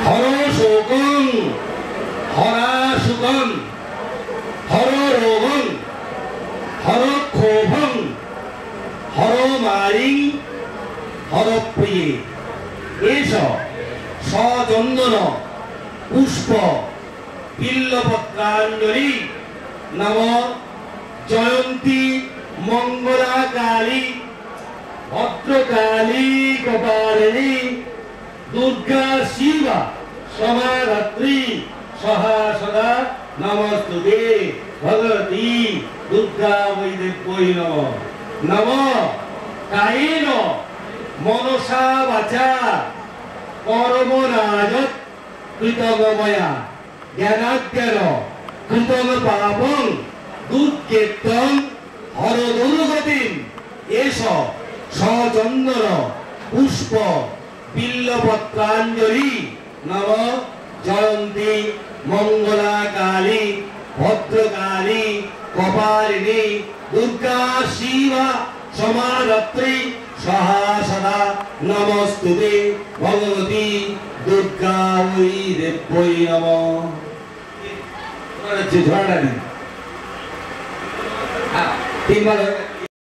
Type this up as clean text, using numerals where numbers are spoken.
হর শোকং হরা সুখং হর রোগং হর ক্ষোভং হর মারিং হর প্রিয়ে এস সচন্দন পুষ্প বিল্লপত্রাঞ্জলি নম জয়ন্তী মঙ্গলা কালী ভদ্রকালী কপালিনী দুর্গা শিবা সমাধাত্রী সহা সদা নমস্তুতে ভগবতী দুর্গা বৈ দেব্যৈ নমঃ নমঃ কায়েন মনসা বাচা কর্মরাজৎ কৃতং ময়া জ্ঞানাজ্ঞান কৃতং পাপং দুর্গেত্তং হর দুর্গতিম এষ সচন্দন পুষ্প বিল্লপত্রাঞ্জলি নম জয়ন্তী মঙ্গলা কালী ভদ্রকালী কপালিনী দুর্গা শিবা সমাধাত্রী সহা সদা নমস্তুতে ভগবতী দুর্গা বৈ দেব্যৈ নমঃ। ঝড়াটা দিন 3 বার